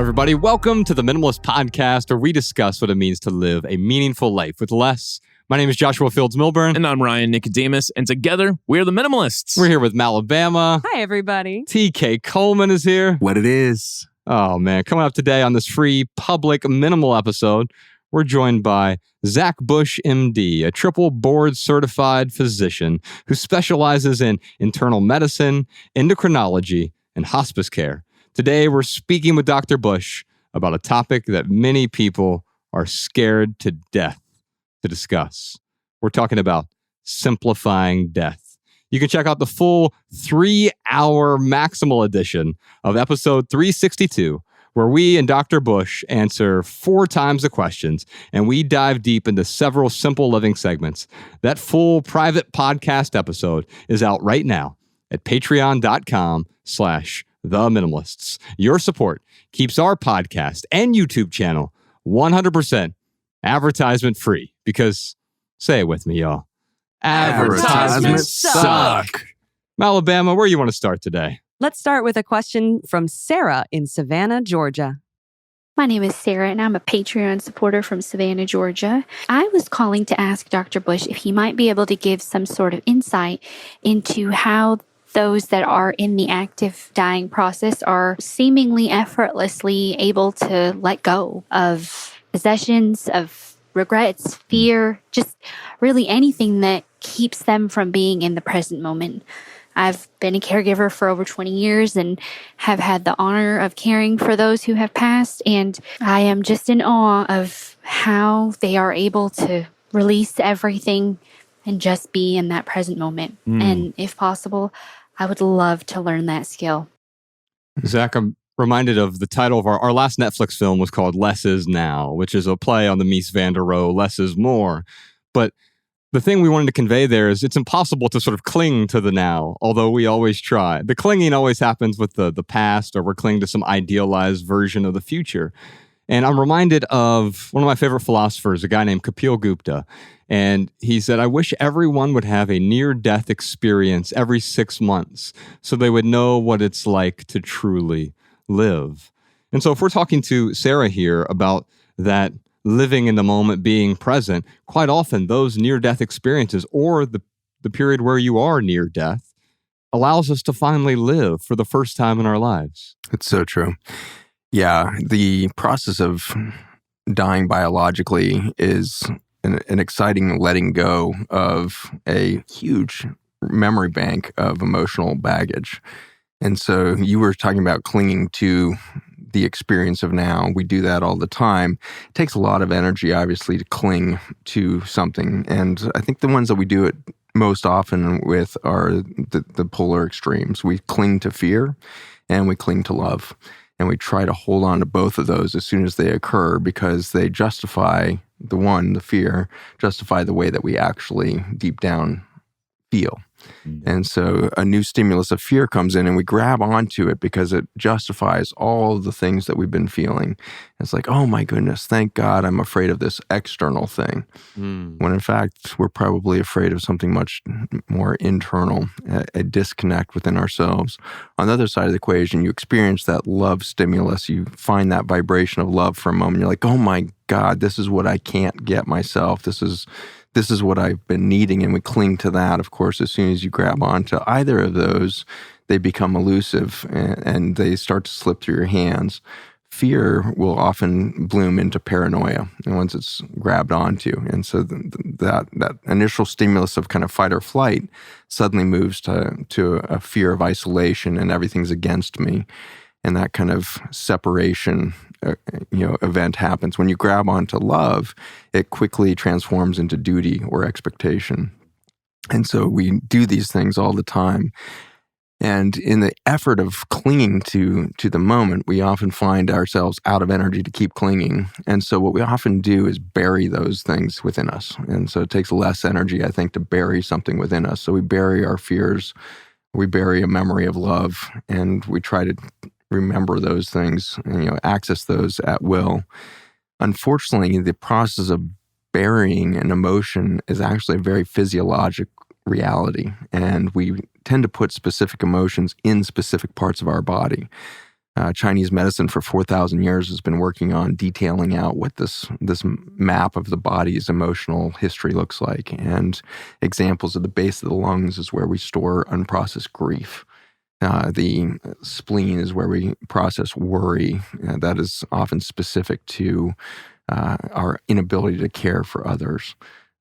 everybody. Welcome to the Minimalist Podcast, where we discuss what it means to live a meaningful life with less. My name is Joshua Fields-Milburn. And I'm Ryan Nicodemus. And together, we're the Minimalists. We're here with Malabama. Hi, everybody. TK Coleman is here. What it is. Oh, man. Coming up today on this free public minimal episode, we're joined by Zach Bush, MD, a triple board certified physician who specializes in internal medicine, endocrinology, and hospice care. Today, we're speaking with Dr. Bush about a topic that many people are scared to death to discuss. We're talking about simplifying death. You can check out the full 3-hour Maximal edition of episode 362, where we and Dr. Bush answer 4 times the questions, and we dive deep into several simple living segments. That full private podcast episode is out right now at patreon.com/theminimalists. Your support keeps our podcast and YouTube channel 100% advertisement free, because, say it with me, y'all, advertisements suck. Malabama, where you want to start today? Let's start with a question from Sarah in Savannah, Georgia. My name is Sarah, and I'm a Patreon supporter from Savannah, Georgia. I was calling to ask Dr. Bush if he might be able to give some sort of insight into how those that are in the active dying process are seemingly effortlessly able to let go of possessions, of regrets, fear, just really anything that keeps them from being in the present moment. I've been a caregiver for over 20 years and have had the honor of caring for those who have passed. And I am just in awe of how they are able to release everything and just be in that present moment. And if possible, I would love to learn that skill. Zach, I'm reminded of the title of our last Netflix film was called Less Is Now, which is a play on the Mies van der Rohe, Less is More. But the thing we wanted to convey there is it's impossible to sort of cling to the now, although we always try. The clinging always happens with the past, or we're clinging to some idealized version of the future. And I'm reminded of one of my favorite philosophers, a guy named Kapil Gupta. And he said, I wish everyone would have a near-death experience every 6 months so they would know what it's like to truly live. And so if we're talking to Sarah here about that living in the moment, being present, quite often those near-death experiences, or the period where you are near death, allows us to finally live for the first time in our lives. It's so true. Yeah, the process of dying biologically is an exciting letting go of a huge memory bank of emotional baggage. And so you were talking about clinging to the experience of now. We do that all the time. It takes a lot of energy, obviously, to cling to something. And I think the ones that we do it most often with are the polar extremes. We cling to fear and we cling to love. And we try to hold on to both of those as soon as they occur, because they justify the fear, justify the way that we actually deep down feel. And so a new stimulus of fear comes in and we grab onto it because it justifies all the things that we've been feeling. It's like, oh my goodness, thank God I'm afraid of this external thing. When in fact, we're probably afraid of something much more internal, a disconnect within ourselves. On the other side of the equation, you experience that love stimulus. You find that vibration of love for a moment. You're like, oh my God, this is what I can't get myself. This is what I've been needing, and we cling to that. Of course, as soon as you grab onto either of those, they become elusive and they start to slip through your hands. Fear will often bloom into paranoia, and once it's grabbed onto. And so that initial stimulus of kind of fight or flight suddenly moves to a fear of isolation, and everything's against me. And that kind of separation event happens. When you grab onto love, it quickly transforms into duty or expectation. And so we do these things all the time. And in the effort of clinging to the moment, we often find ourselves out of energy to keep clinging. And so what we often do is bury those things within us. And so it takes less energy, I think, to bury something within us. So we bury our fears, we bury a memory of love, and we try to remember those things, access those at will. Unfortunately, the process of burying an emotion is actually a very physiologic reality, and we tend to put specific emotions in specific parts of our body. Chinese medicine for 4,000 years has been working on detailing out what this map of the body's emotional history looks like. And examples at the base of the lungs is where we store unprocessed grief. The spleen is where we process worry. That is often specific to our inability to care for others.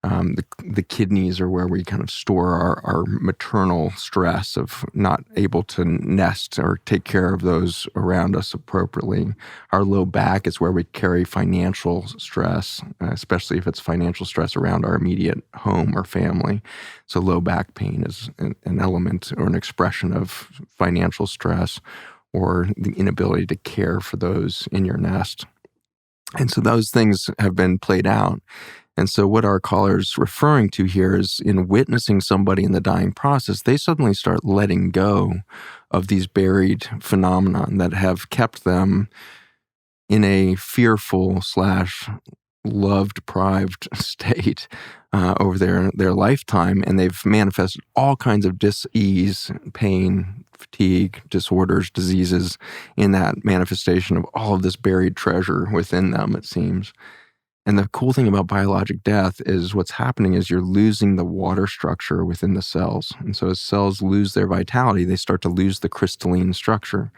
The kidneys are where we kind of store our maternal stress of not able to nest or take care of those around us appropriately. Our low back is where we carry financial stress, especially if it's financial stress around our immediate home or family. So low back pain is an element or an expression of financial stress or the inability to care for those in your nest. And so those things have been played out. And so what our caller's referring to here is in witnessing somebody in the dying process, they suddenly start letting go of these buried phenomena that have kept them in a fearful / love-deprived state over their lifetime. And they've manifested all kinds of dis-ease, pain, fatigue, disorders, diseases in that manifestation of all of this buried treasure within them, it seems. And the cool thing about biologic death is what's happening is you're losing the water structure within the cells. And so as cells lose their vitality, they start to lose the crystalline structure.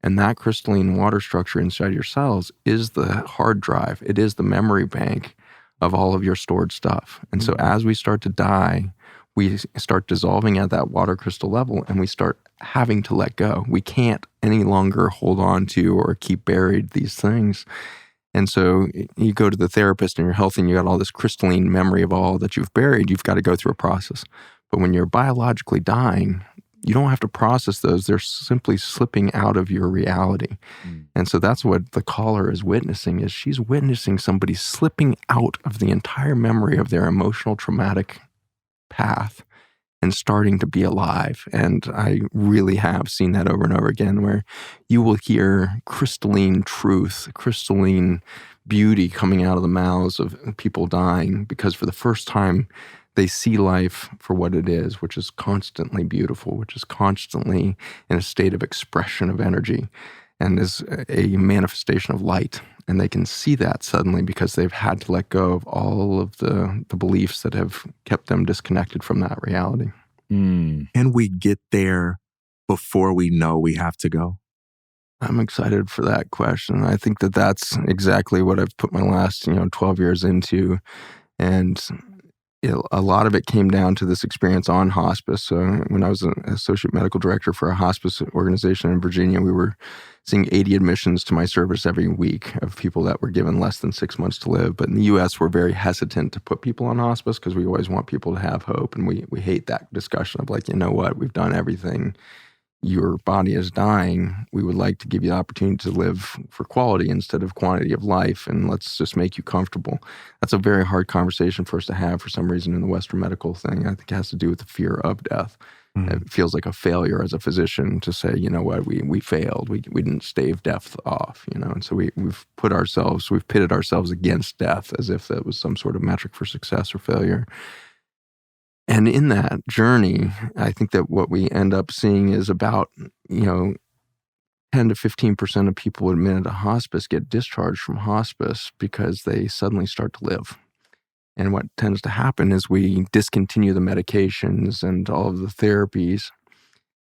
And that crystalline water structure inside your cells is the hard drive. It is the memory bank of all of your stored stuff. And so as we start to die, we start dissolving at that water crystal level and we start having to let go. We can't any longer hold on to or keep buried these things. And so you go to the therapist and you're healthy and you got all this crystalline memory of all that you've buried, you've got to go through a process. But when you're biologically dying, you don't have to process those. They're simply slipping out of your reality. And so that's what the caller is witnessing, is she's witnessing somebody slipping out of the entire memory of their emotional traumatic path and starting to be alive. And I really have seen that over and over again, where you will hear crystalline truth, crystalline beauty coming out of the mouths of people dying, because for the first time, they see life for what it is, which is constantly beautiful, which is constantly in a state of expression of energy and is a manifestation of light. And they can see that suddenly because they've had to let go of all of the beliefs that have kept them disconnected from that reality. Can we get there before we know we have to go? I'm excited for that question. I think that that's exactly what I've put my last 12 years into. And a lot of it came down to this experience on hospice. So when I was an associate medical director for a hospice organization in Virginia, we were seeing 80 admissions to my service every week of people that were given less than 6 months to live. But in the U.S., we're very hesitant to put people on hospice because we always want people to have hope. And we hate that discussion of like, you know what, we've done everything. Your body is dying. We would like to give you the opportunity to live for quality instead of quantity of life, and let's just make you comfortable. That's a very hard conversation for us to have for some reason in the Western medical thing. I think it has to do with the fear of death. It feels like a failure as a physician to say, you know what, we failed. We didn't stave death off, And so we've pitted ourselves against death as if that was some sort of metric for success or failure. And in that journey, I think that what we end up seeing is about, 10 to 15% of people admitted to hospice get discharged from hospice because they suddenly start to live. And what tends to happen is we discontinue the medications and all of the therapies.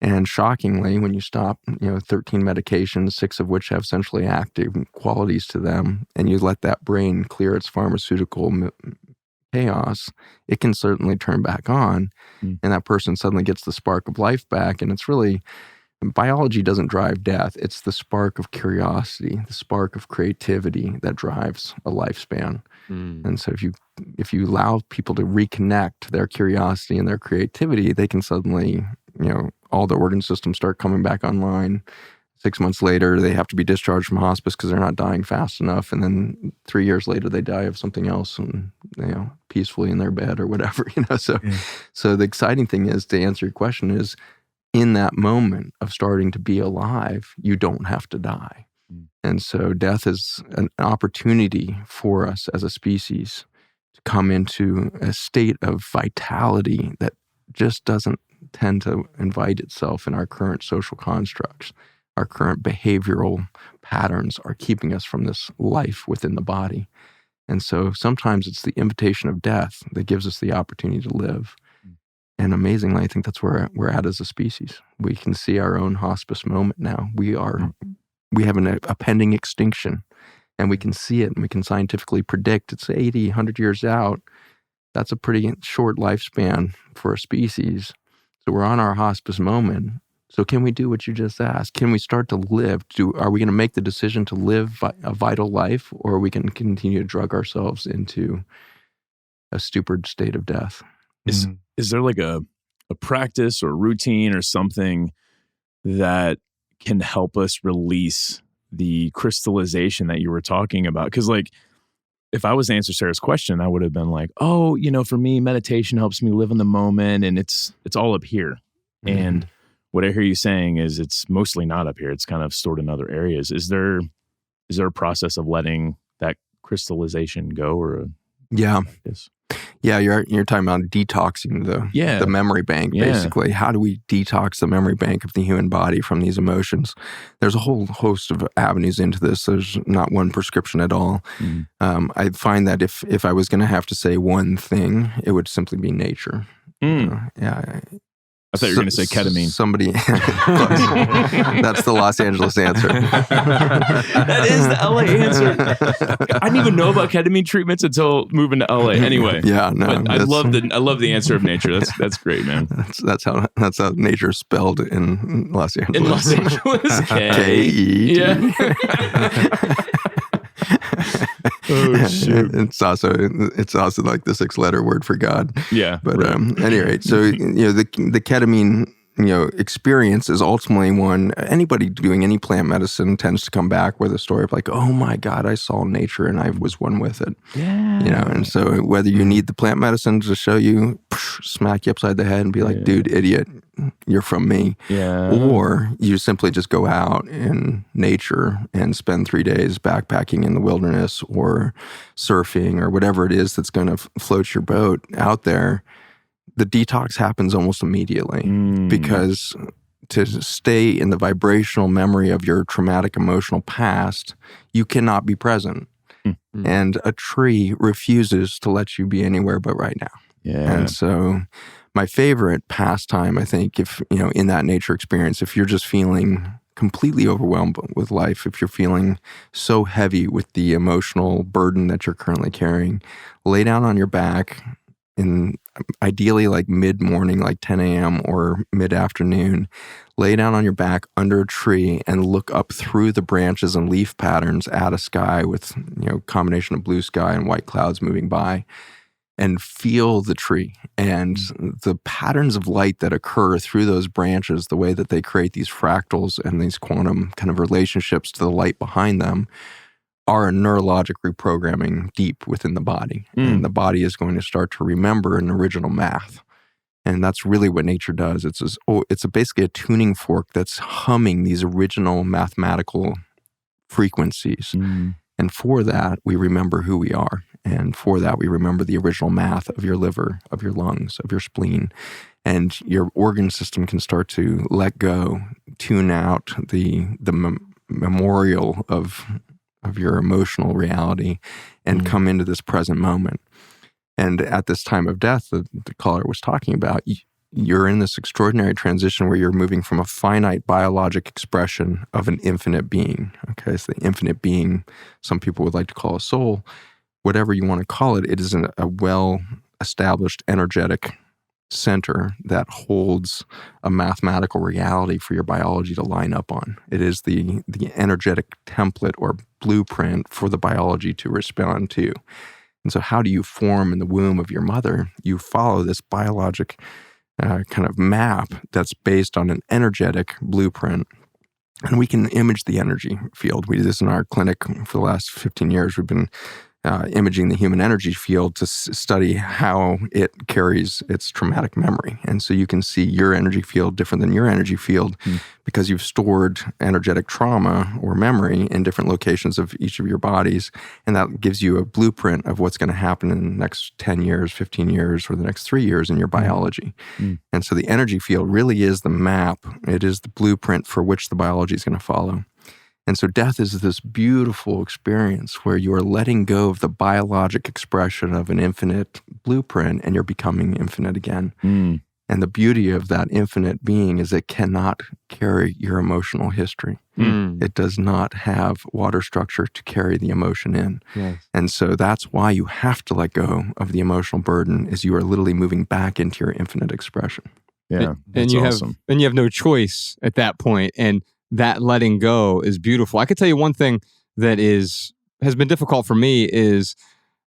And shockingly, when you stop, 13 medications, 6 of which have centrally active qualities to them, and you let that brain clear its pharmaceutical chaos, it can certainly turn back on, and that person suddenly gets the spark of life back. And it's really, biology doesn't drive death. It's the spark of curiosity, the spark of creativity that drives a lifespan. And so if you allow people to reconnect their curiosity and their creativity, they can suddenly, all the organ systems start coming back online. 6 months later, they have to be discharged from hospice because they're not dying fast enough. And then 3 years later, they die of something else and, peacefully in their bed or whatever, So the exciting thing is, to answer your question, is in that moment of starting to be alive, you don't have to die. And so death is an opportunity for us as a species to come into a state of vitality that just doesn't tend to invite itself in our current social constructs. our current behavioral patterns are keeping us from this life within the body. And so sometimes it's the invitation of death that gives us the opportunity to live. And amazingly, I think that's where we're at as a species. We can see our own hospice moment now. We have a pending extinction, and we can see it, and we can scientifically predict it's 80, 100 years out. That's a pretty short lifespan for a species. So we're on our hospice moment. So can we do what you just asked? Can we start to live? Are we going to make the decision to live a vital life, or are we going to continue to drug ourselves into a stupid state of death? Is there like a practice or routine or something that can help us release the crystallization that you were talking about? Because like, if I was to answer Sarah's question, I would have been like, oh, for me, meditation helps me live in the moment, and it's all up here. Mm-hmm. And what I hear you saying is it's mostly not up here. It's kind of stored in other areas. Is there a process of letting that crystallization go, or practice? Yeah, you're talking about detoxing the memory bank, basically. How do we detox the memory bank of the human body from these emotions? There's a whole host of avenues into this. There's not one prescription at all. Mm. I find that if I was going to have to say one thing, it would simply be nature. I thought you were going to say ketamine. Somebody, that's the Los Angeles answer. That is the LA answer. I didn't even know about ketamine treatments until moving to LA. Anyway, I love the answer of nature. That's great, man. That's how nature is spelled in Los Angeles. In Los Angeles, K-E. Yeah. Oh shoot! It's also like the 6-letter word for God. Yeah. But right. Anyway, so the ketamine experience is ultimately one. Anybody doing any plant medicine tends to come back with a story of like, oh my God, I saw nature and I was one with it. Yeah. And so whether you need the plant medicine to show you, smack you upside the head and be like, dude, idiot, you're from me. Yeah. Or you simply just go out in nature and spend 3 days backpacking in the wilderness or surfing or whatever it is that's going to float your boat out there. The detox happens almost immediately because to stay in the vibrational memory of your traumatic emotional past, you cannot be present. Mm-hmm. And a tree refuses to let you be anywhere but right now. Yeah. And so my favorite pastime, I think, if, in that nature experience, if you're just feeling completely overwhelmed with life, if you're feeling so heavy with the emotional burden that you're currently carrying, lay down on your back in ideally like mid-morning, like 10 a.m. or mid-afternoon, lay down on your back under a tree and look up through the branches and leaf patterns at a sky with, combination of blue sky and white clouds moving by, and feel the tree and the patterns of light that occur through those branches, the way that they create these fractals and these quantum kind of relationships to the light behind them, are a neurologic reprogramming deep within the body. And the body is going to start to remember an original math. And that's really what nature does. It's basically a tuning fork that's humming these original mathematical frequencies. And for that, we remember who we are. And for that, we remember the original math of your liver, of your lungs, of your spleen. And your organ system can start to let go, tune out the memorial of your emotional reality and come into this present moment. And at this time of death that the caller was talking about, you're in this extraordinary transition where you're moving from a finite biologic expression of an infinite being. Okay, so the infinite being, some people would like to call a soul. Whatever you want to call it, it is a well-established energetic center that holds a mathematical reality for your biology to line up on. It is the energetic template or blueprint for the biology to respond to. And so how do you form in the womb of your mother? You follow this biologic kind of map that's based on an energetic blueprint. And we can image the energy field. We do this in our clinic for the last 15 years. We've been imaging the human energy field to study how it carries its traumatic memory. And so you can see your energy field different than your energy field because you've stored energetic trauma or memory in different locations of each of your bodies. And that gives you a blueprint of what's going to happen in the next 10 years, 15 years, or the next 3 years in your biology. And so the energy field really is the map. It is the blueprint for which the biology is going to follow. And so death is this beautiful experience where you are letting go of the biologic expression of an infinite blueprint and you're becoming infinite again. And the beauty of that infinite being is it cannot carry your emotional history. It does not have water structure to carry the emotion in. And so that's why you have to let go of the emotional burden, is you are literally moving back into your infinite expression. Yeah, and you have no choice at that point. And that letting go is beautiful. I could tell you one thing that has been difficult for me is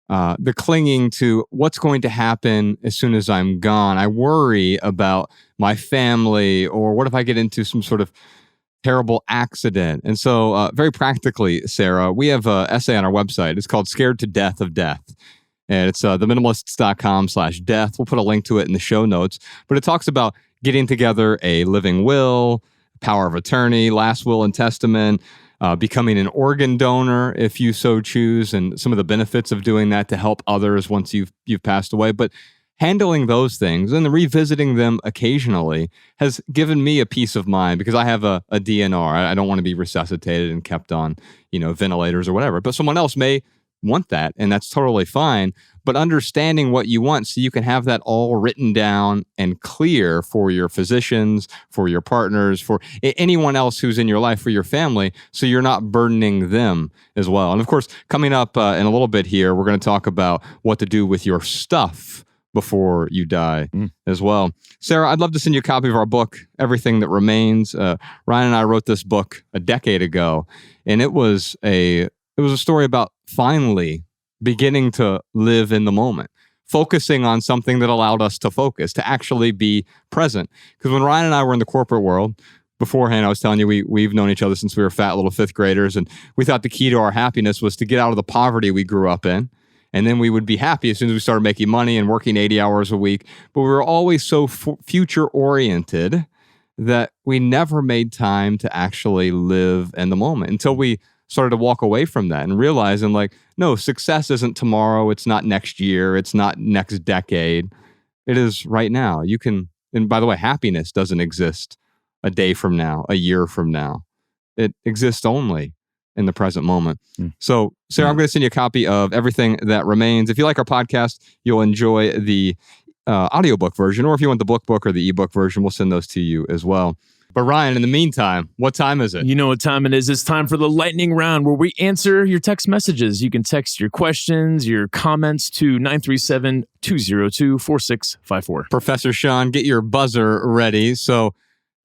the clinging to what's going to happen as soon as I'm gone. I worry about my family, or what if I get into some sort of terrible accident? And so very practically, Sarah, we have an essay on our website. It's called Scared to Death of Death. And it's theminimalists.com/death. We'll put a link to it in the show notes. But it talks about getting together a living will, power of attorney, last will and testament, becoming an organ donor if you so choose, and some of the benefits of doing that to help others once you've passed away. But handling those things and revisiting them occasionally has given me a peace of mind, because I have a DNR. I don't want to be resuscitated and kept on, ventilators or whatever. But someone else may want that, and that's totally fine. But understanding what you want so you can have that all written down and clear for your physicians, for your partners, for anyone else who's in your life, for your family, so you're not burdening them as well. And of course, coming up in a little bit here, we're going to talk about what to do with your stuff before you die as well. Sarah, I'd love to send you a copy of our book, Everything That Remains. Ryan and I wrote this book a decade ago, and it was a story about finally beginning to live in the moment, focusing on something that allowed us to focus, to actually be present. Because when Ryan and I were in the corporate world, beforehand, I was telling you, we've known each other since we were fat little fifth graders, and we thought the key to our happiness was to get out of the poverty we grew up in, and then we would be happy as soon as we started making money and working 80 hours a week. But we were always so future-oriented that we never made time to actually live in the moment until we started to walk away from that and realizing, no, success isn't tomorrow. It's not next year. It's not next decade. It is right now. You can, and by the way, happiness doesn't exist a day from now, a year from now. It exists only in the present moment. So, Sarah, I'm going to send you a copy of Everything That Remains. If you like our podcast, you'll enjoy the audiobook version, or if you want the book or the ebook version, we'll send those to you as well. But Ryan, in the meantime, what time is it? You know what time it is. It's time for the lightning round, where we answer your text messages. You can text your questions, your comments to 937-202-4654. Professor Sean, get your buzzer ready. So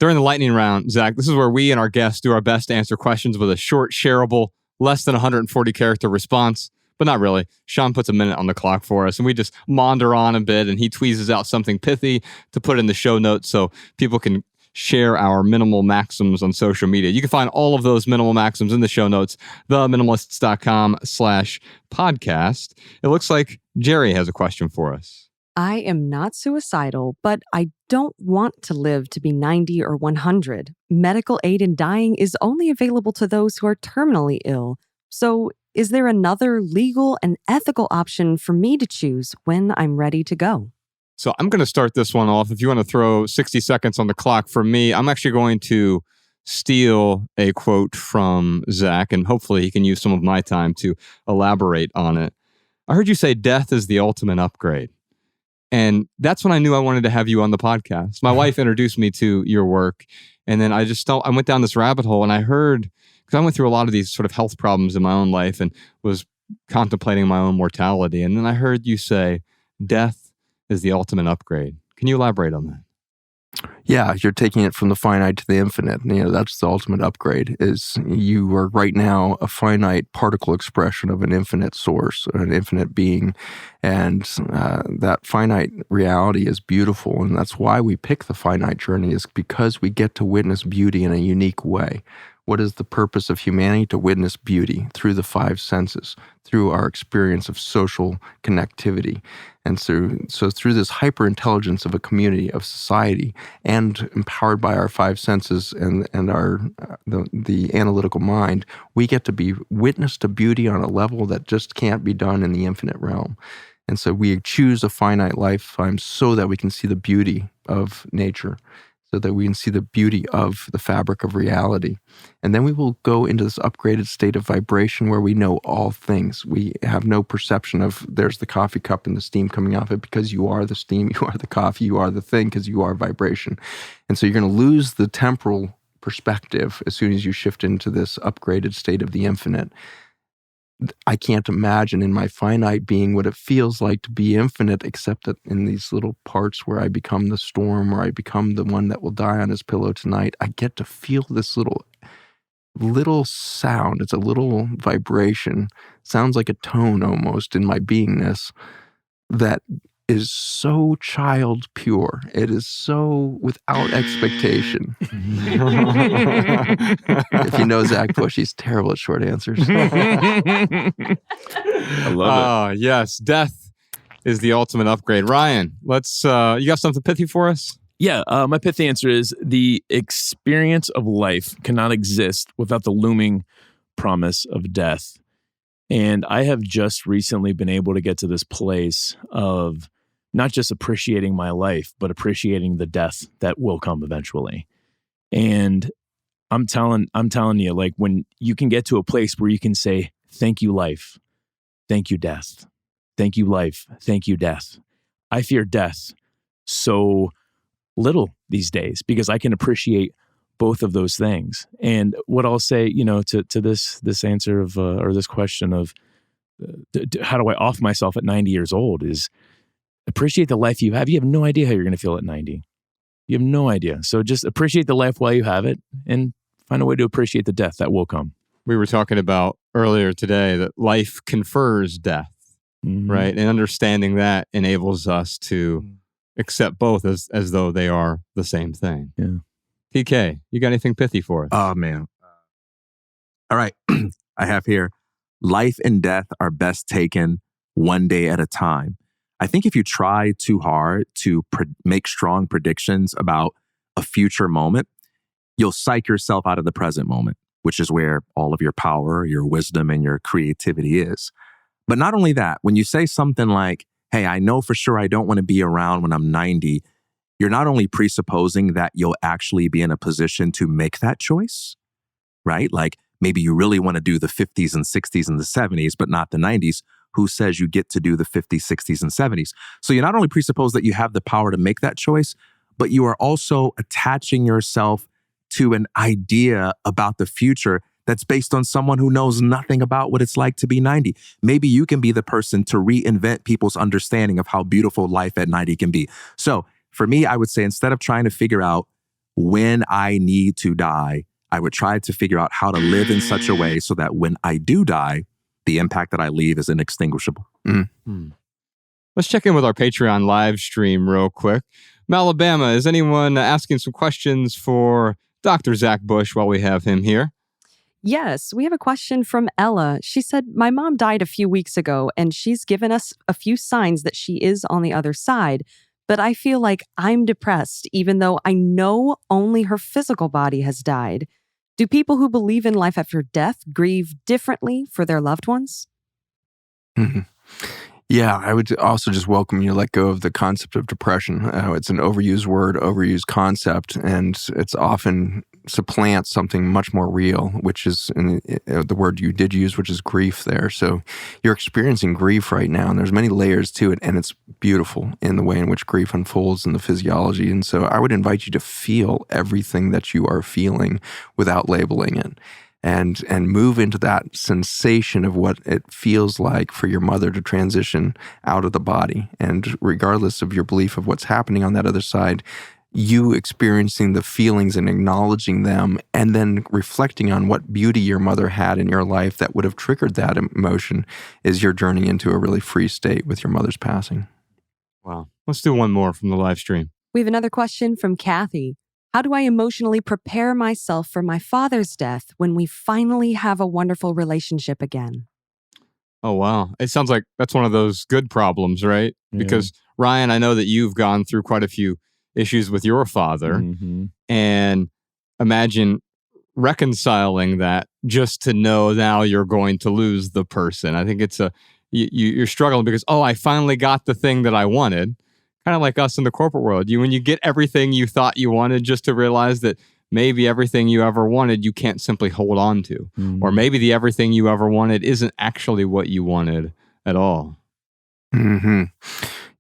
during the lightning round, Zach, this is where we and our guests do our best to answer questions with a short, shareable, less than 140 character response. But not really. Sean puts a minute on the clock for us, and we just maunder on a bit, and he tweezes out something pithy to put in the show notes so people can share our minimal maxims on social media. You can find all of those minimal maxims in the show notes, theminimalists.com/podcast. It looks like Jerry has a question for us. I am not suicidal, but I don't want to live to be 90 or 100. Medical aid in dying is only available to those who are terminally ill. So is there another legal and ethical option for me to choose when I'm ready to go? So I'm going to start this one off. If you want to throw 60 seconds on the clock for me, I'm actually going to steal a quote from Zach, and hopefully he can use some of my time to elaborate on it. I heard you say death is the ultimate upgrade. And that's when I knew I wanted to have you on the podcast. My wife introduced me to your work, and then I went down this rabbit hole, and I heard, because I went through a lot of these sort of health problems in my own life and was contemplating my own mortality. And then I heard you say death is the ultimate upgrade. Can you elaborate on that? Yeah, you're taking it from the finite to the infinite. That's the ultimate upgrade, is you are right now a finite particle expression of an infinite source, an infinite being. And that finite reality is beautiful. And that's why we pick the finite journey, is because we get to witness beauty in a unique way. What is the purpose of humanity? To witness beauty through the five senses, through our experience of social connectivity. And so through this hyper-intelligence of a community, of society, and empowered by our five senses and our the analytical mind, we get to be witness to beauty on a level that just can't be done in the infinite realm. And so we choose a finite lifetime so that we can see the beauty of nature, so that we can see the beauty of the fabric of reality. And then we will go into this upgraded state of vibration where we know all things. We have no perception of there's the coffee cup and the steam coming off it, because you are the steam, you are the coffee, you are the thing, because you are vibration. And so you're going to lose the temporal perspective as soon as you shift into this upgraded state of the infinite. I can't imagine in my finite being what it feels like to be infinite, except that in these little parts where I become the storm, or I become the one that will die on his pillow tonight, I get to feel this little sound. It's a little vibration. Sounds like a tone almost in my beingness that is so child pure. It is so without expectation. If you know Zach Bush, he's terrible at short answers. I love it. Yes, death is the ultimate upgrade. Ryan, let's. You got something pithy for us? Yeah, my pithy answer is the experience of life cannot exist without the looming promise of death. And I have just recently been able to get to this place of not just appreciating my life, but appreciating the death that will come eventually. And I'm telling you, like, when you can get to a place where you can say, thank you, life. Thank you, death. Thank you, life. Thank you, death. I fear death so little these days because I can appreciate both of those things. And what I'll say, to this answer of, or this question of how do I off myself at 90 years old is appreciate the life you have. You have no idea how you're going to feel at 90. You have no idea. So just appreciate the life while you have it and find a way to appreciate the death that will come. We were talking about earlier today that life confers death, right? And understanding that enables us to accept both as though they are the same thing. Yeah. TK, you got anything pithy for us? Oh, man. All right. I have here, life and death are best taken one day at a time. I think if you try too hard to make strong predictions about a future moment, you'll psych yourself out of the present moment, which is where all of your power, your wisdom, and your creativity is. But not only that, when you say something like, hey, I know for sure I don't want to be around when I'm 90, you're not only presupposing that you'll actually be in a position to make that choice, right? Like maybe you really want to do the 50s and 60s and the 70s, but not the 90s. Who says you get to do the 50s, 60s, and 70s? So you not only presuppose that you have the power to make that choice, but you are also attaching yourself to an idea about the future that's based on someone who knows nothing about what it's like to be 90. Maybe you can be the person to reinvent people's understanding of how beautiful life at 90 can be. So for me, I would say instead of trying to figure out when I need to die, I would try to figure out how to live in such a way so that when I do die, the impact that I leave is inextinguishable. Let's check in with our Patreon live stream real quick. Malabama, is anyone asking some questions for Dr. Zach Bush while we have him here? Yes, we have a question from Ella. She said, my mom died a few weeks ago, and she's given us a few signs that she is on the other side. But I feel like I'm depressed, even though I know only her physical body has died. Do people who believe in life after death grieve differently for their loved ones? Yeah, I would also just welcome you to let go of the concept of depression. It's an overused word, overused concept, and it's often supplants something much more real, which is the word you did use, which is grief there. So you're experiencing grief right now, and there's many layers to it, and it's beautiful in the way in which grief unfolds in the physiology. And so I would invite you to feel everything that you are feeling without labeling it. And move into that sensation of what it feels like for your mother to transition out of the body. And regardless of your belief of what's happening on that other side, you experiencing the feelings and acknowledging them, and then reflecting on what beauty your mother had in your life that would have triggered that emotion, is your journey into a really free state with your mother's passing. Wow. Let's do one more from the live stream. We have another question from Kathy. How do I emotionally prepare myself for my father's death when we finally have a wonderful relationship again? Oh, wow. It sounds like that's one of those good problems, right? Yeah. Because, Ryan, I know that you've gone through quite a few issues with your father. Mhm. And imagine reconciling that just to know now you're going to lose the person. I think it's you're struggling because, oh, I finally got the thing that I wanted. Kind of like us in the corporate world. When you get everything you thought you wanted, just to realize that maybe everything you ever wanted, you can't simply hold on to. Or maybe the everything you ever wanted isn't actually what you wanted at all. Mm-hmm.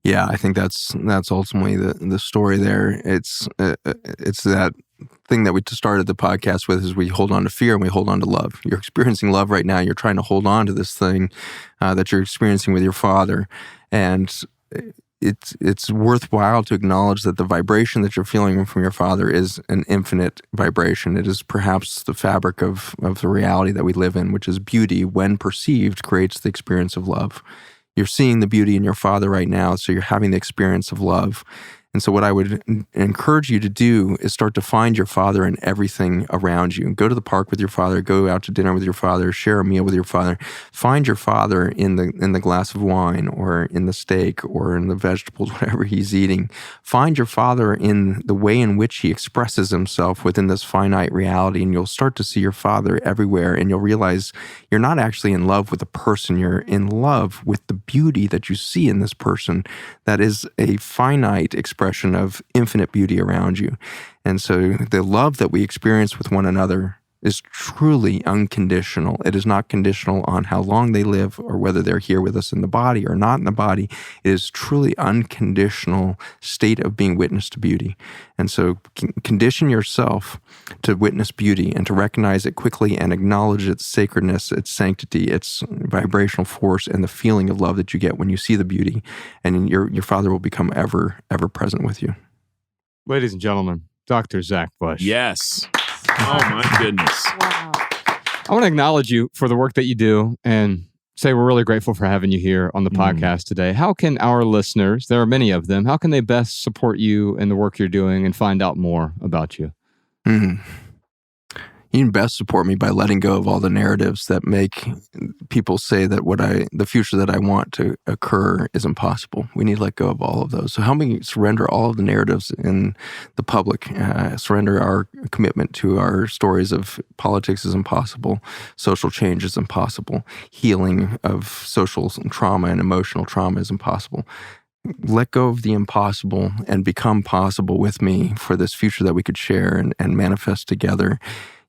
Yeah, I think that's ultimately the story there. It's that thing that we started the podcast with, is we hold on to fear and we hold on to love. You're experiencing love right now. You're trying to hold on to this thing that you're experiencing with your father, and it's worthwhile to acknowledge that the vibration that you're feeling from your father is an infinite vibration. It is perhaps the fabric of the reality that we live in, which is beauty, when perceived, creates the experience of love. You're seeing the beauty in your father right now, so you're having the experience of love. And so what I would encourage you to do is start to find your father in everything around you. Go to the park with your father, go out to dinner with your father, share a meal with your father. Find your father in the glass of wine, or in the steak, or in the vegetables, whatever he's eating. Find your father in the way in which he expresses himself within this finite reality, and you'll start to see your father everywhere, and you'll realize you're not actually in love with a person. You're in love with the beauty that you see in this person that is a finite expression of infinite beauty around you. And so the love that we experience with one another is truly unconditional. It is not conditional on how long they live or whether they're here with us in the body or not in the body. It is truly unconditional state of being witness to beauty. And so condition yourself to witness beauty and to recognize it quickly and acknowledge its sacredness, its sanctity, its vibrational force, and the feeling of love that you get when you see the beauty. And your father will become ever, ever present with you. Ladies and gentlemen, Dr. Zach Bush. Yes. Oh, my goodness. Wow. I want to acknowledge you for the work that you do and say we're really grateful for having you here on the podcast today. How can our listeners, there are many of them, how can they best support you and the work you're doing and find out more about you? You can best support me by letting go of all the narratives that make people say that the future that I want to occur is impossible. We need to let go of all of those. So help me surrender all of the narratives in the public, surrender our commitment to our stories of politics is impossible, social change is impossible, healing of social trauma and emotional trauma is impossible. Let go of the impossible and become possible with me for this future that we could share and manifest together.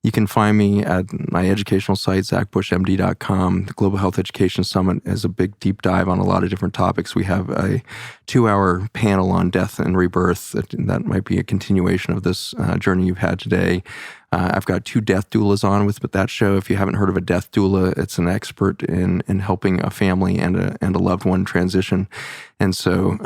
You can find me at my educational site, zachbushmd.com. The Global Health Education Summit is a big deep dive on a lot of different topics. We have a 2-hour panel on death and rebirth. That might be a continuation of this journey you've had today. I've got 2 death doulas on with that show. If you haven't heard of a death doula, it's an expert in helping a family and a loved one transition. And so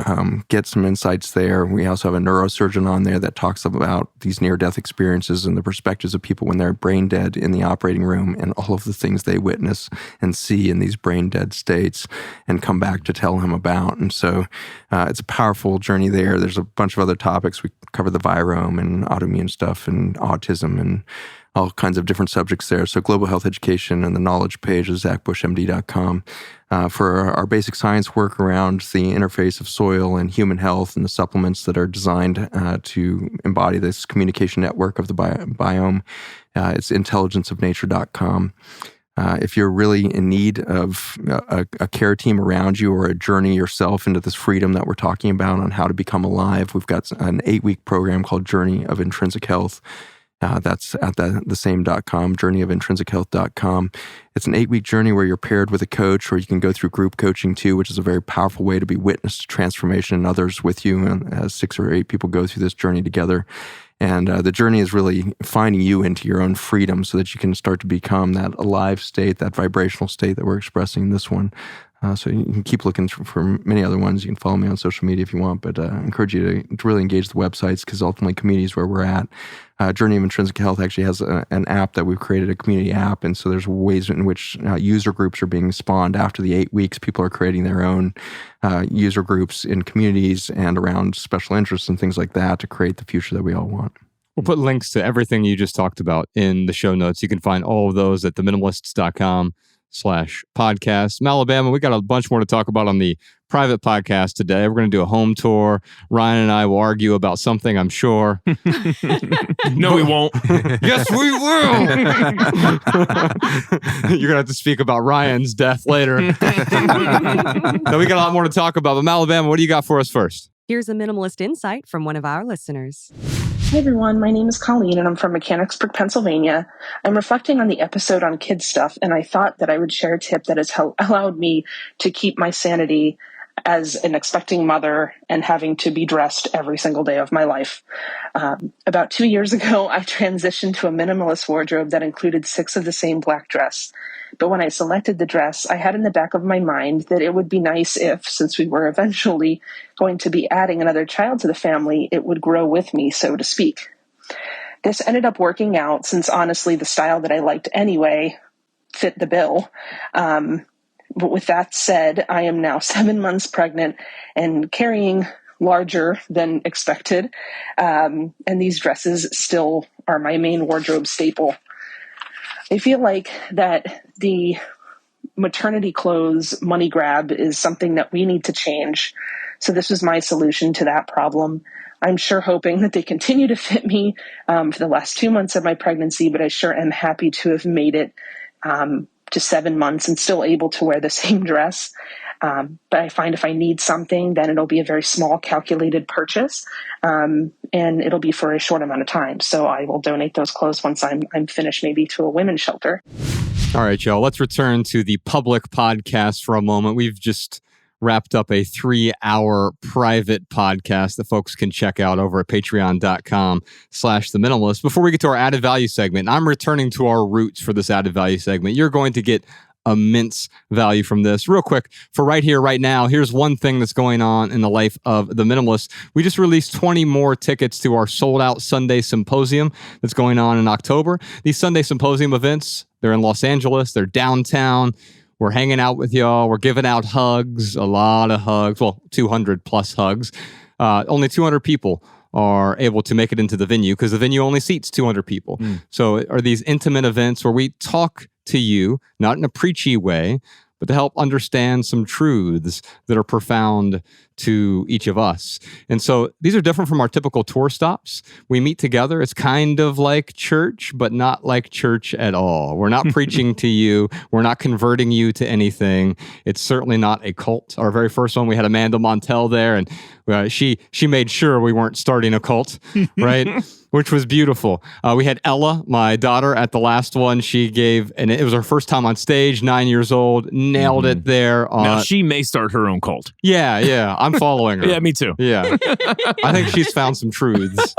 get some insights there. We also have a neurosurgeon on there that talks about these near-death experiences and the perspectives of people when they're brain dead in the operating room and all of the things they witness and see in these brain dead states and come back to tell him about. And so it's a powerful journey there. There's a bunch of other topics. We cover the virome and autoimmune stuff and autism and all kinds of different subjects there. So Global Health Education and the knowledge page is zachbushmd.com. For our basic science work around the interface of soil and human health and the supplements that are designed to embody this communication network of the biome, it's intelligenceofnature.com. If you're really in need of a care team around you or a journey yourself into this freedom that we're talking about on how to become alive, we've got an 8-week program called Journey of Intrinsic Health. That's at the same.com, journeyofintrinsichealth.com. It's an 8-week journey where you're paired with a coach, or you can go through group coaching too, which is a very powerful way to be witness to transformation and others with you. And as 6 or 8 people go through this journey together. And the journey is really finding you into your own freedom so that you can start to become that alive state, that vibrational state that we're expressing in this one. So you can keep looking for many other ones. You can follow me on social media if you want, but I encourage you to really engage the websites, because ultimately community is where we're at. Journey of Intrinsic Health actually has an app that we've created, a community app. And so there's ways in which user groups are being spawned after the 8 weeks. People are creating their own user groups in communities and around special interests and things like that to create the future that we all want. We'll put links to everything you just talked about in the show notes. You can find all of those at theminimalists.com/podcast. Alabama, we got a bunch more to talk about on the private podcast today. We're going to do a home tour. Ryan and I will argue about something, I'm sure. No, we won't. Yes, we will. You're going to have to speak about Ryan's death later. No, we got a lot more to talk about. But Alabama, what do you got for us first? Here's a minimalist insight from one of our listeners. Hey everyone, my name is Colleen and I'm from Mechanicsburg, Pennsylvania. I'm reflecting on the episode on kids stuff, and I thought that I would share a tip that has allowed me to keep my sanity as an expecting mother and having to be dressed every single day of my life. About 2 years ago, I transitioned to a minimalist wardrobe that included 6 of the same black dress. But when I selected the dress, I had in the back of my mind that it would be nice if, since we were eventually going to be adding another child to the family, it would grow with me, so to speak. This ended up working out since honestly the style that I liked anyway fit the bill. But with that said, I am now 7 months pregnant and carrying larger than expected. And these dresses still are my main wardrobe staple. I feel like that the maternity clothes money grab is something that we need to change. So this was my solution to that problem. I'm sure hoping that they continue to fit me for the last 2 months of my pregnancy, but I sure am happy to have made it to 7 months and still able to wear the same dress. But I find if I need something, then it'll be a very small calculated purchase, and it'll be for a short amount of time. So I will donate those clothes once I'm finished, maybe to a women's shelter. All right, y'all, let's return to the public podcast for a moment. We've just wrapped up a 3-hour private podcast that folks can check out over at patreon.com/theminimalist. Before we get to our added value segment, I'm returning to our roots for this added value segment. You're going to get immense value from this. Real quick, for right here, right now, here's one thing that's going on in the life of the Minimalists. We just released 20 more tickets to our sold-out Sunday Symposium that's going on in October. These Sunday Symposium events, they're in Los Angeles, they're downtown. We're hanging out with y'all. We're giving out hugs, a lot of hugs. Well, 200 plus hugs. Only 200 people are able to make it into the venue because the venue only seats 200 people. So are these intimate events where we talk to you, not in a preachy way, but to help understand some truths that are profound to each of us. And so these are different from our typical tour stops. We meet together. It's kind of like church, but not like church at all. We're not preaching to you. We're not converting you to anything. It's certainly not a cult. Our very first one, we had Amanda Montell there, and she made sure we weren't starting a cult, right? Which was beautiful. We had Ella, my daughter, at the last one. She gave, and it was her first time on stage, 9 years old, nailed it there. Now she may start her own cult. Yeah. I'm following her. Yeah, me too. Yeah. I think she's found some truths.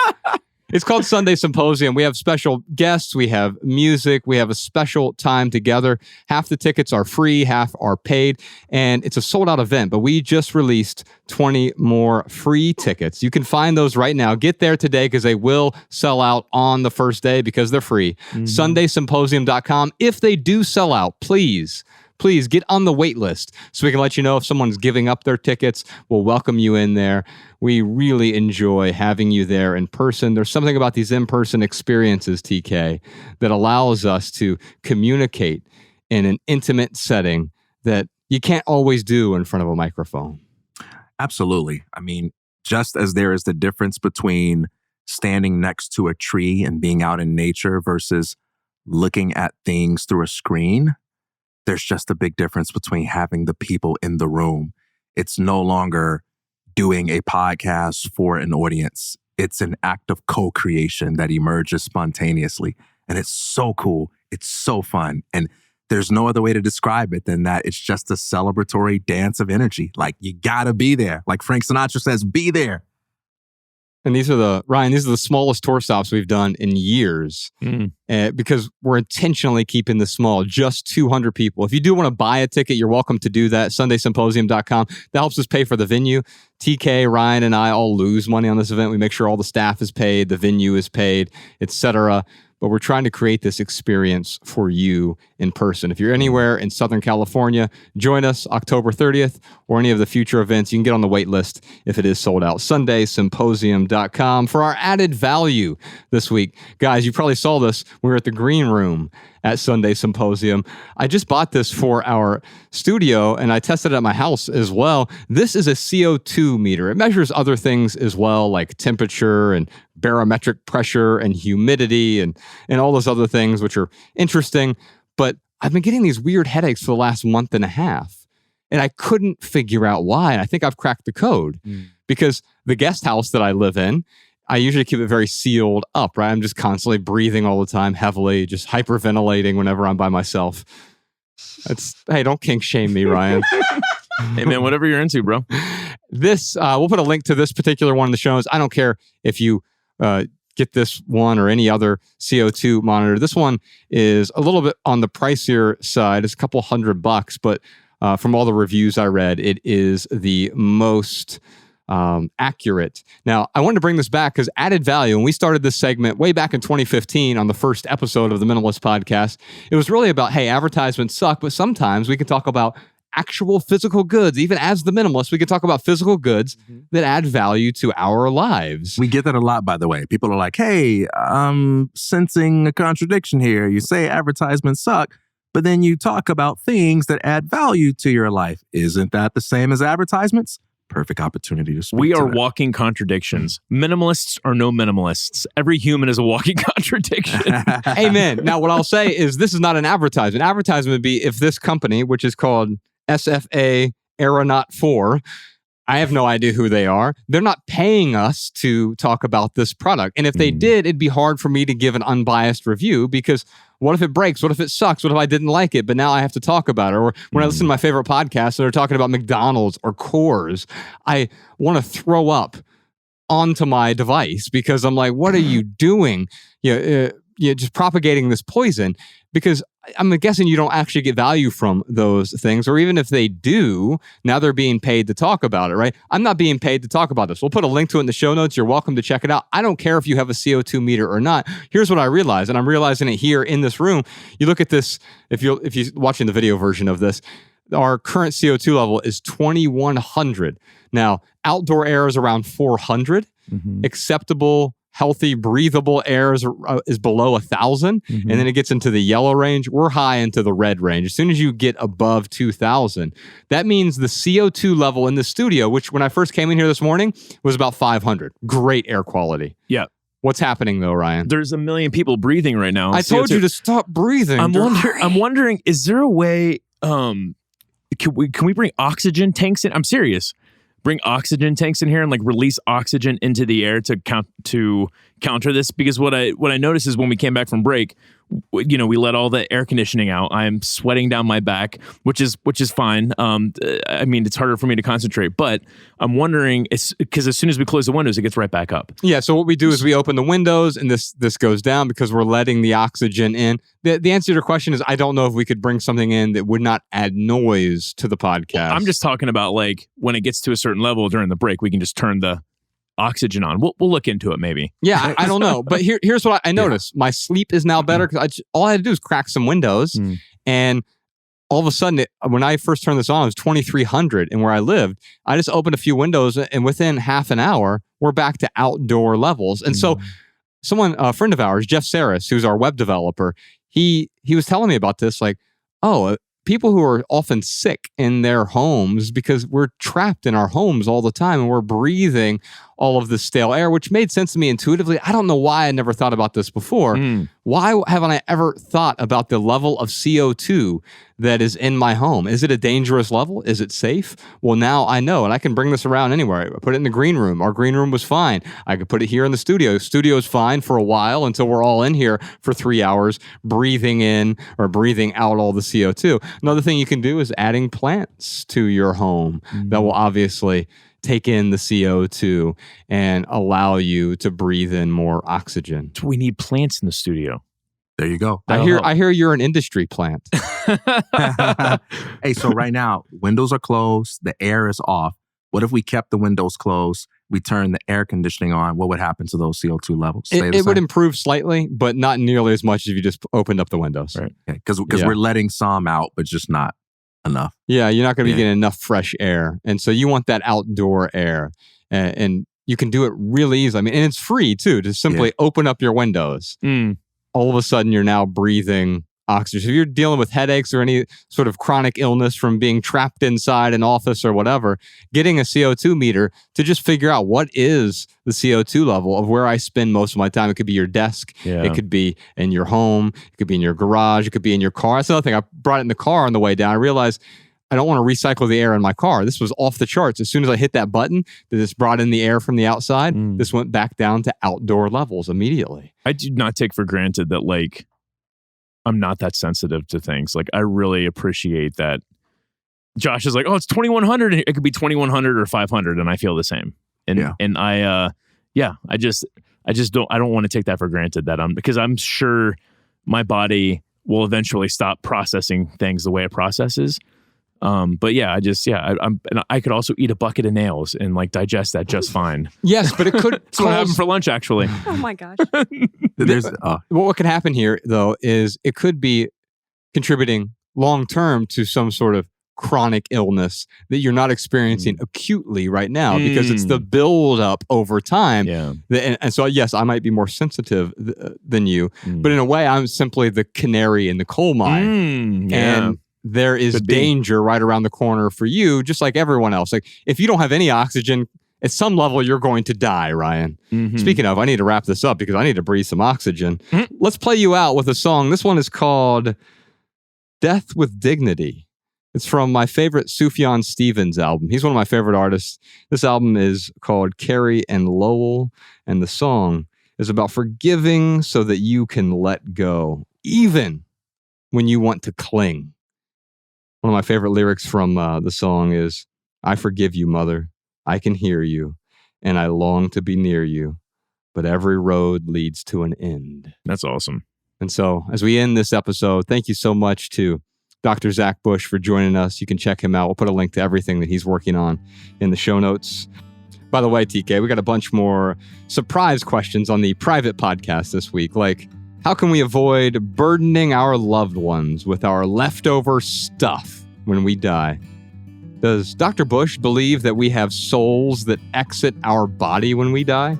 It's called Sunday Symposium. We have special guests. We have music. We have a special time together. Half the tickets are free, half are paid. And it's a sold-out event, but we just released 20 more free tickets. You can find those right now. Get there today because they will sell out on the first day because they're free. SundaySymposium.com. If they do sell out, please get on the wait list so we can let you know if someone's giving up their tickets. We'll welcome you in there. We really enjoy having you there in person. There's something about these in-person experiences, TK, that allows us to communicate in an intimate setting that you can't always do in front of a microphone. Absolutely. I mean, just as there is the difference between standing next to a tree and being out in nature versus looking at things through a screen, there's just a big difference between having the people in the room. It's no longer doing a podcast for an audience. It's an act of co-creation that emerges spontaneously. And it's so cool. It's so fun. And there's no other way to describe it than that it's just a celebratory dance of energy. Like, you gotta be there. Like Frank Sinatra says, be there. And these are the smallest tour stops we've done in years because we're intentionally keeping this small, just 200 people. If you do want to buy a ticket, you're welcome to do that. SundaySymposium.com. That helps us pay for the venue. TK, Ryan, and I all lose money on this event. We make sure all the staff is paid, the venue is paid, etc. but we're trying to create this experience for you in person. If you're anywhere in Southern California, join us October 30th or any of the future events. You can get on the wait list if it is sold out. SundaySymposium.com for our added value this week. Guys, you probably saw this. We were at the green room at Sunday Symposium. I just bought this for our studio and I tested it at my house as well. This is a CO2 meter. It measures other things as well, like temperature and barometric pressure and humidity and all those other things, which are interesting. But I've been getting these weird headaches for the last month and a half, and I couldn't figure out why. And I think I've cracked the code because the guest house that I live in, I usually keep it very sealed up, right? I'm just constantly breathing all the time, heavily, just hyperventilating whenever I'm by myself. Hey, don't kink shame me, Ryan. Hey, man, whatever you're into, bro. This, we'll put a link to this particular one in the show notes. I don't care if you get this one or any other CO2 monitor. This one is a little bit on the pricier side. It's a couple $100, but from all the reviews I read, it is the most accurate. Now, I wanted to bring this back because added value, when we started this segment way back in 2015 on the first episode of the Minimalist podcast, it was really about, hey, advertisements suck, but sometimes we can talk about actual physical goods. Even as the Minimalist, we can talk about physical goods that add value to our lives. We get that a lot, by the way. People are like, hey, I'm sensing a contradiction here. You say advertisements suck, but then you talk about things that add value to your life. Isn't that the same as advertisements? Perfect opportunity to speak. We are to walking contradictions. Minimalists are no minimalists. Every human is a walking contradiction. Amen. Now, what I'll say is this is not an advertisement. Advertisement would be if this company, which is called SFA Aeronaut 4, I have no idea who they are. They're not paying us to talk about this product. And if they did, it'd be hard for me to give an unbiased review because what if it breaks? What if it sucks? What if I didn't like it, but now I have to talk about it? Or when I listen to my favorite podcasts and they're talking about McDonald's or Coors, I want to throw up onto my device because I'm like, what are you doing? You're just propagating this poison because I'm guessing you don't actually get value from those things. Or even if they do, now they're being paid to talk about it, right? I'm not being paid to talk about this. We'll put a link to it in the show notes. You're welcome to check it out. I don't care if you have a CO2 meter or not. Here's what I realized, and I'm realizing it here in this room. You look at this, if you're watching the video version of this, our current CO2 level is 2,100. Now, outdoor air is around 400. Acceptable, healthy, breathable air is below 1,000. And then it gets into the yellow range. We're high into the red range. As soon as you get above 2,000, that means the CO2 level in the studio, which when I first came in here this morning was about 500. Great air quality. Yeah. What's happening though, Ryan? There's a million people breathing right now. I told you to stop breathing. I'm wondering, is there a way, can we bring oxygen tanks in? I'm serious. Bring oxygen tanks in here and like release oxygen into the air to counter this. Because what I noticed is when we came back from break, we let all the air conditioning out. I'm sweating down my back, which is fine. I mean, it's harder for me to concentrate, but I'm wondering, it's because as soon as we close the windows, it gets right back up. Yeah. So what we do is we open the windows and this goes down because we're letting the oxygen in. The answer to your question is I don't know if we could bring something in that would not add noise to the podcast. I'm just talking about like when it gets to a certain level during the break, we can just turn the oxygen on. We'll look into it maybe. Yeah, I don't know. But here's what I noticed. My sleep is now better because all I had to do is crack some windows. And all of a sudden, when I first turned this on, it was 2,300. And where I lived, I just opened a few windows and within half an hour, we're back to outdoor levels. And so a friend of ours, Jeff Saris, who's our web developer, he was telling me about this, like, people who are often sick in their homes because we're trapped in our homes all the time and we're breathing all of this stale air, which made sense to me intuitively. I don't know why I never thought about this before. Why haven't I ever thought about the level of CO2 that is in my home? Is it a dangerous level? Is it safe? Well, now I know, and I can bring this around anywhere. I put it in the green room. Our green room was fine. I could put it here in the studio. Studio is fine for a while until we're all in here for 3 hours, breathing in or breathing out all the CO2. Another thing you can do is adding plants to your home that will obviously take in the CO2 and allow you to breathe in more oxygen. We need plants in the studio. There you go. I hear you're an industry plant. Hey, so right now, windows are closed. The air is off. What if we kept the windows closed we turn the air conditioning on, what would happen to those CO2 levels? It would improve slightly, but not nearly as much as if you just opened up the windows. Right. Because we're letting some out, but just not enough. Yeah, you're not going to be getting enough fresh air. And so you want that outdoor air. And you can do it really easily. I mean, and it's free too, to simply open up your windows. All of a sudden, you're now breathing oxygen. So if you're dealing with headaches or any sort of chronic illness from being trapped inside an office or whatever, getting a CO2 meter to just figure out what is the CO2 level of where I spend most of my time. It could be your desk. It could be in your home. It could be in your garage. It could be in your car. That's another thing. I brought it in the car on the way down. I realized I don't want to recycle the air in my car. This was off the charts. As soon as I hit that button, this brought in the air from the outside. This went back down to outdoor levels immediately. I do not take for granted that, like, I'm not that sensitive to things. Like, I really appreciate that. Josh is like, oh, it's 2100. It could be 2100 or 500, and I feel the same. And I don't want to take that for granted because I'm sure my body will eventually stop processing things the way it processes. But yeah, I could also eat a bucket of nails and like digest that just fine. Yes, but it could. That's what happened for lunch, actually. Oh my gosh. What can happen here, though, is it could be contributing long term to some sort of chronic illness that you're not experiencing acutely right now because it's the build up over time. And so, yes, I might be more sensitive than you, but in a way, I'm simply the canary in the coal mine. And there is danger right around the corner for you, just like everyone else. Like, if you don't have any oxygen, at some level, you're going to die, Ryan. Speaking of, I need to wrap this up because I need to breathe some oxygen. Let's play you out with a song. This one is called Death with Dignity. It's from my favorite Sufjan Stevens album. He's one of my favorite artists. This album is called Carrie and Lowell, and the song is about forgiving so that you can let go, even when you want to cling. One of my favorite lyrics from the song is, I forgive you, mother. I can hear you, and I long to be near you, but every road leads to an end. That's awesome. And so as we end this episode, thank you so much to Dr. Zach Bush for joining us. You can check him out. We'll put a link to everything that he's working on in the show notes. By the way, TK, we got a bunch more surprise questions on the private podcast this week, like, how can we avoid burdening our loved ones with our leftover stuff when we die? Does Dr. Bush believe that we have souls that exit our body when we die?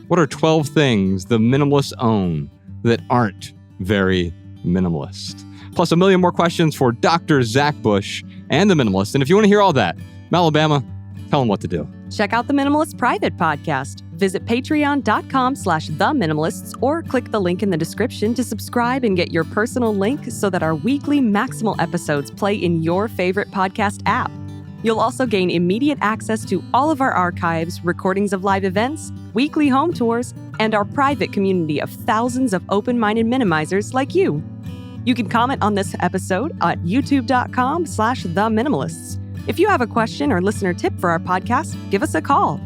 What are 12 things the minimalists own that aren't very minimalist? Plus a million more questions for Dr. Zach Bush and the Minimalists. And if you want to hear all that, Alabama, tell them what to do. Check out the Minimalist Private Podcast. Visit patreon.com/theminimalists or click the link in the description to subscribe and get your personal link so that our weekly Maximal episodes play in your favorite podcast app. You'll also gain immediate access to all of our archives, recordings of live events, weekly home tours, and our private community of thousands of open-minded minimizers like you. You can comment on this episode at youtube.com/theminimalists. If you have a question or listener tip for our podcast, give us a call,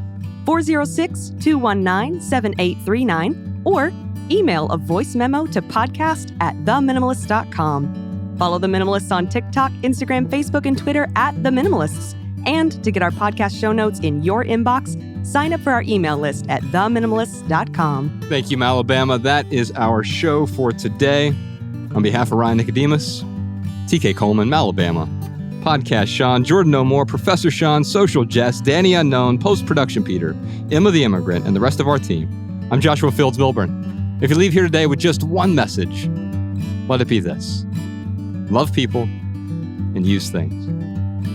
406-219-7839, or email a voice memo to podcast@theminimalist.com. Follow The Minimalists on TikTok, Instagram, Facebook, and Twitter @The Minimalists. And to get our podcast show notes in your inbox, sign up for our email list at theminimalists.com. Thank you, Alabama. That is our show for today. On behalf of Ryan Nicodemus, TK Coleman, Alabama, Podcast Sean, Jordan No More, Professor Sean, Social Jess, Danny Unknown, Post-Production Peter, Emma the Immigrant, and the rest of our team, I'm Joshua Fields Milburn. If you leave here today with just one message, let it be this: love people and use things,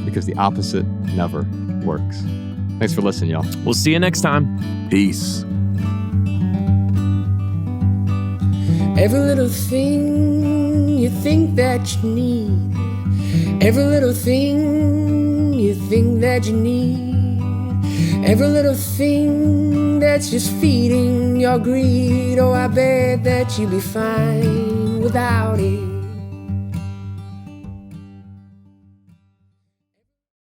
because the opposite never works. Thanks for listening, y'all. We'll see you next time. Peace. Every little thing you think that you need, every little thing you think that you need, every little thing that's just feeding your greed. Oh, I bet that you'd be fine without it.